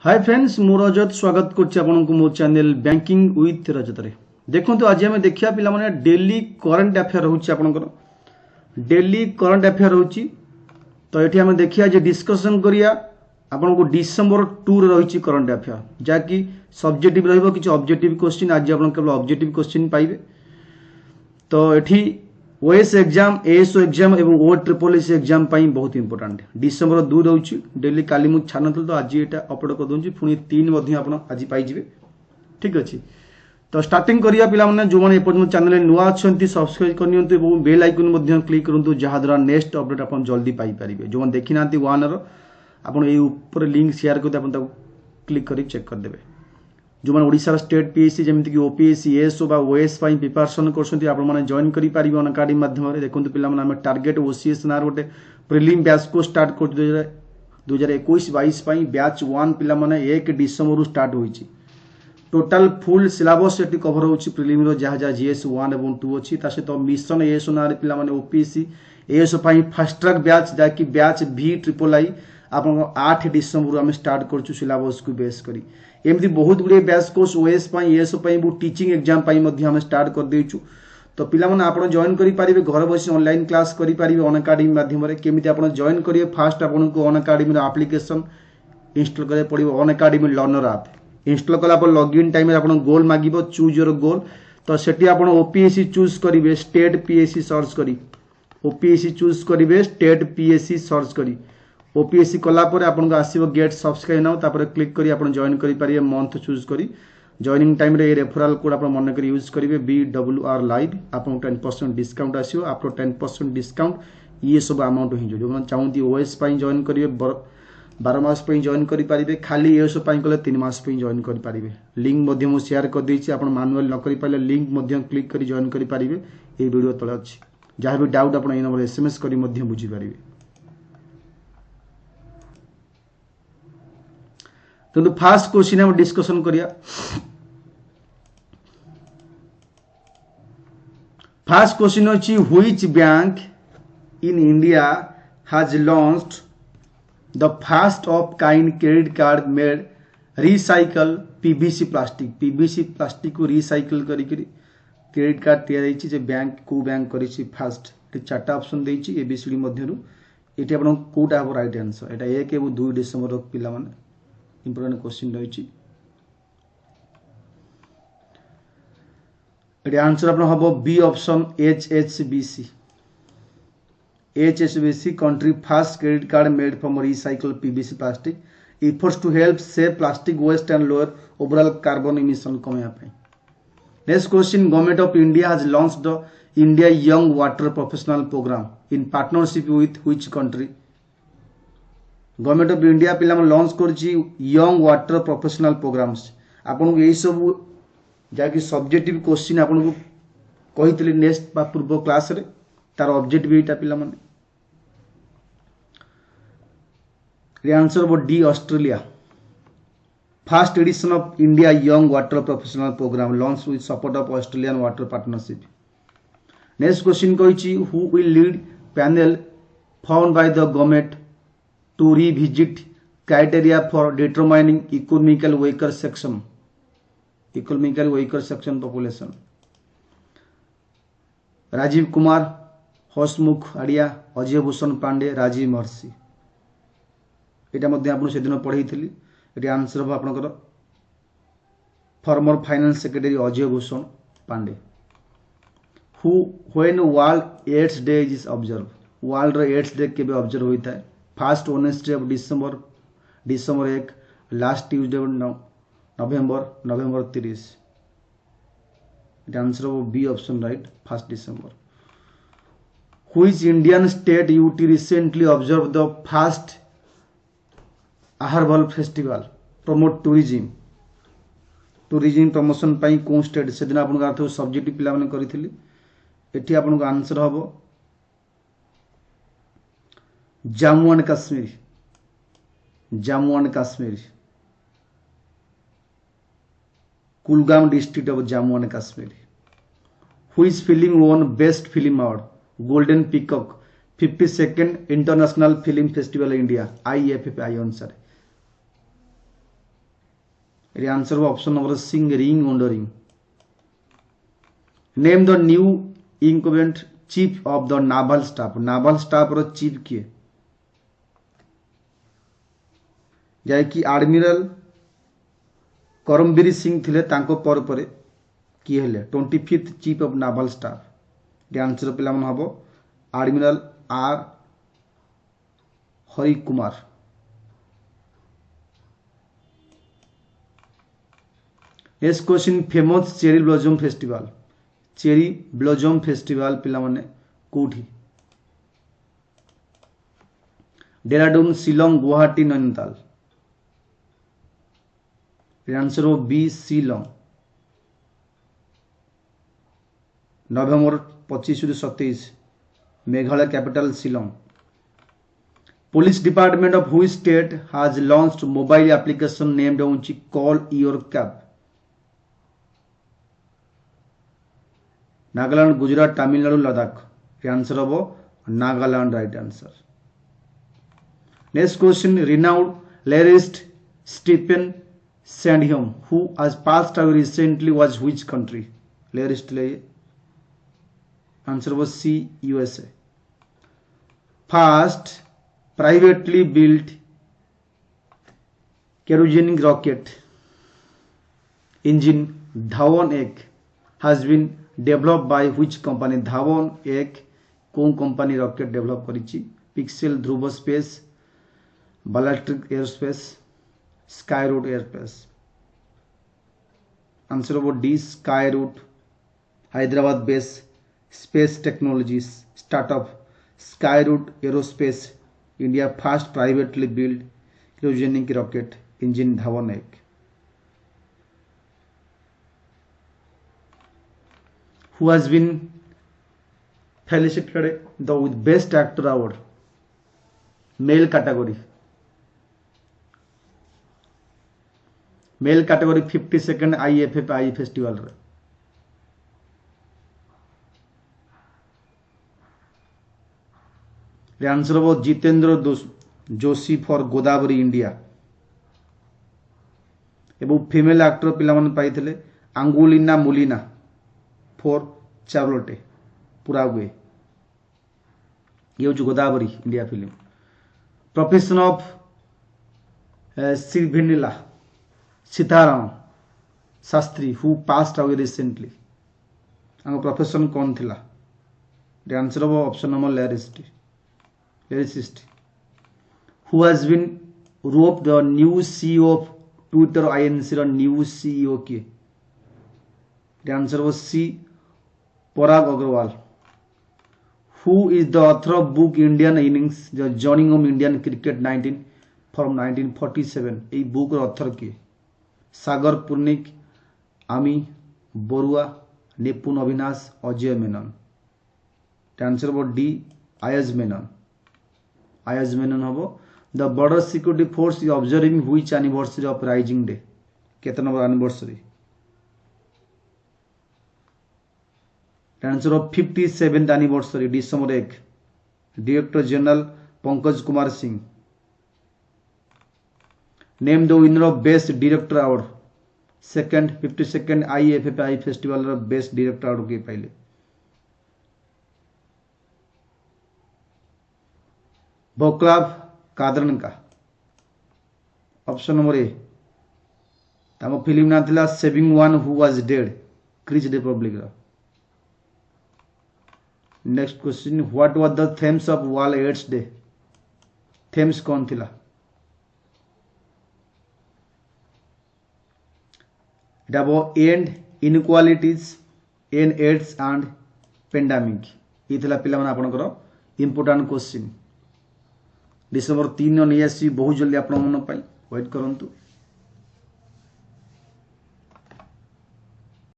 Hi friends मु रजत स्वागत करछि आपनको मो चैनल बैंकिंग विथ रजत रे। देखंतु आज हम देखिया पिला माने डेली करंट अफेयर रहउछि आपनकर डेली करंट अफेयर रहउछि। तो एठी हम देखिया जे डिस्कशन करिया आपनको डिसेंबर 2 रे रहिछि करंट अफेयर जाकी सब्जेक्टिव रहइबो किछ ऑब्जेक्टिव क्वेश्चन। आज आपन केवल ऑब्जेक्टिव क्वेश्चन पाइबे। तो एठी ओएस एग्जाम एएसओ एग्जाम एवं ओ ट्रिपल एस एग्जाम पाई बहुत इंपोर्टेंट डिसेंबर 2 रहउछि डेली काली मु छानथल। तो आज एटा अपलोड कर दोंछि पुनी 3 मध्ये आपन आज पाई जिवे। ठीक अछि। तो स्टार्टिंग करिया पिला माने जो माने एपर्यंत चैनल रे नुवा अछंती सब्सक्राइब करनियंतु एवं बेल आइकन मध्ये क्लिक करंतु जहा द्वारा नेक्स्ट अपडेट आपन जल्दी पाई परिबे। जो माने देखि नांती वन रो आपन ए ऊपर लिंक शेयर करते आपन ताको क्लिक करी चेक कर देबे। जो मैंने ओडिशा स्टेट पीएससी जमीक ओपीएससी एएसओ बा ओएस प्रिपरेशन कर जॉइन करें अनअकाडेमी माध्यम। देखो पे टार्गेट ओसीएस नार गोटे प्रिलिम बैच को स्टार्ट कर 2021-22 बैच 1 पे 1 डिसेंबर स्टार्ट होइछि। टोटाल फुल सिलेबस ये कभर होछि प्रिलिम रो जहाँ जहाँ जीएस 1 और 2 अच्छी सहित मिशन एएसओ नार पे OPSC ASO fast track batch जहाँकि बैच VIII आप 8 डिसेंबर आम स्टार्ट कर सिलेबस को बेस करी एमती बहुत गुड़े batch course OS ASO teaching exam आम स्टार्ट कर देचु। तो पिला माने आप जॉइन करि पारिबे घर बसी ऑनलाइन क्लास करि पारिबे अनअकाडेमी माध्यम रे। केमिति आप जॉइन करिवे फास्ट आपको अनअकाडेमी रो एप्लिकेशन इंस्टॉल करे पड़िबो। अनअकाडेमी लर्नर ऐप इंस्टॉल कला पर लॉगिन टाइम रे आपन गोल मागिबो चूज योर गोल। तो सेठी आपन ओपीएससी चूज करिवे स्टेट पीएससी सर्च करी ओपीएससी चूज करिवे स्टेट पीएससी सर्च करी ओपीएससी कला पर आपन आसीबो गेट सब्सक्राइब नाउ तापर क्लिक करी आपन जॉइन करि पारिबे। मंथ चूज करी जॉइनिंग टाइम रे रेफरल कोड आपन मन करी यूज करिवे BWR लाइव आपन 10% डिस्काउंट आसीबो। आपन 10% डिस्काउंट ये सब अमाउंट ही जो मन चाहूती ओएस पई जॉइन करिवे 12 मास पई जॉइन करि पारिबे। खाली एएसओ पई कले 3 मास पई जॉइन करि पारिबे। लिंक मध्ये मु शेयर कर देछि आपन मैनुअल न करि पाले लिंक मध्ये क्लिक करी जॉइन करि पारिबे। ए वीडियो तळे अछि जहा भी डाउट आपन ए नंबर एसएमएस करी मध्ये बुझी पारिबे। तो फास्ट क्वेश्चन हम डिस्कशन करिया। फास्ट क्वेश्चन अछि which bank in India has launched the first of kind credit card made recycle PVC plastic को रिसाइकल करी क्रेडिट कार्ड तैयार जे बैंक को बैंक करिछि फास्ट चारटा ऑप्शन देछि एबीसीडी मध्यरु एटी आपण कोटा हो राइट आंसर। एटा 1 एवं 2 डिसेंबर पिला माने इंपोर्टेंट क्वेश्चन रही। आंसर अपना हम B option HSBC country first credit card made from recycle PVC plastic efforts to help save plastic waste and lower overall carbon emission कमाया। Next question government of India has launched the India young water professional program in partnership with which country. Government of India पिला launch करछि young water professional programs. आपन को एई सब जाकि subjective question आपन को कहितली next बा पूर्व क्लास रे तार ऑब्जेक्टिव एटा पिला माने रे आंसर वो D Australia. First edition of India young water professional program launch with support of Australian water partnership. Next question कहिछि who will lead panel found by the government to revisit criteria for determining economical weaker section population। Rajiv Kumar, Hasmukh Adhia, Ajay Bhushan Pandey, Rajiv Mehrishi एटा मध्ये आपन से दिन पढैथिली। एटा answer हो आपनकर former finance secretary Ajay Bhushan Pandey. Who when world AIDS day is observe world रो AIDS day केबे observe होइता है। First Wednesday of December 1 last Tuesday November 30। Answer of B option right 1 December. Which Indian state UT recently observe the first Aharbal festival promote tourism promotion पाई को state से दिन आपन अर्थ subject पिला माने करिथिली। एठी आपन को आंसर हबो Jammu and Kashmir Kulgam district of Jammu and Kashmir. Which film won best film award golden peacock 52nd international film festival India IFFI अनुसार। ये आंसर हो option number C ring wondering. Name the new incumbent chief of the naval staff. Naval staff रो chief किए जाय कि admiral Karambir Singh थिले तांको पर परे किए हेले 25th chief of naval staff. ये आंसर पिला मन हबो admiral R Hari Kumar. Next question famous cherry blossom festival. Cherry blossom festival पिला माने कोठी? डेहराडून, शिलोंग, गुवाहाटी, नैनीताल। आंसर हो बी शिलोंग। नवेम्बर 25 ରୁ 27 Meghalaya capital Shillong. Police department of which state has launched mobile application named होची call your cab? Nagaland, Gujarat, Tamil Nadu, Ladakh. Answer हो Nagaland right answer. Next question renowned lyrist Stephen Sondheim who has passed away recently was which country? Lyricist ले answer was C USA। First privately built kerosene rocket engine Dhawan 1 has been developed by which company? Dhawan 1 कौन company rocket develop करिछि? Pixxel, Dhruva space, ballistic aerospace, Skyroot airspace. Answer हो D Skyroot. Hyderabad based space technologies startup Skyroot aerospace India first privately build cryogenic rocket engine Dhawan 1। Who has been felicitated with best actor award male category? Male category 52nd IFFI festival रे। Answer हो Jitendra Joshi for Godavari India. एवं female actor पिला मन पाइथिले अंगुलिना मुलिना for Charlotte पुरावे। ये हूँ Godavari India film. Profession of Sirivennela Sitarama Sastry who passed away recently. Profession कौन थिला? आंसर हो option number lyricist. Who has been rope the new CEO of Twitter INC रो न्यू सीईओ किए? आंसर हो C Parag Agrawal. Who is the author of book Indian innings the journey of Indian cricket 1947 এই বুক author কিଏ? सागर पुर्णिक, Ami Barua, Nipun Avinash, Ajay Menon. Answer हो D Ajay Menon. Ajay Menon हम the border security force is observing which anniversary of raising day? केते number anniversary? Answer हो 57th anniversary December 1। Director general Pankaj Kumar Singh. Name the winner of best director award second 52nd IFFI festival रो best director award के पाइले? Vaclav Kadrnka. Option number A. ताम film ना थिला saving one who was dead Czech republic रो। Next question what was the themes of world AIDS day? Themes कौन थिला? End inequalities end AIDS end pandemic. ये थिला पिला माने आपनकर इंपोर्टेंट क्वेश्चन। डिसेंबर 3 नहीं आसी बहुत जल्दी आप मन वेट करंतु।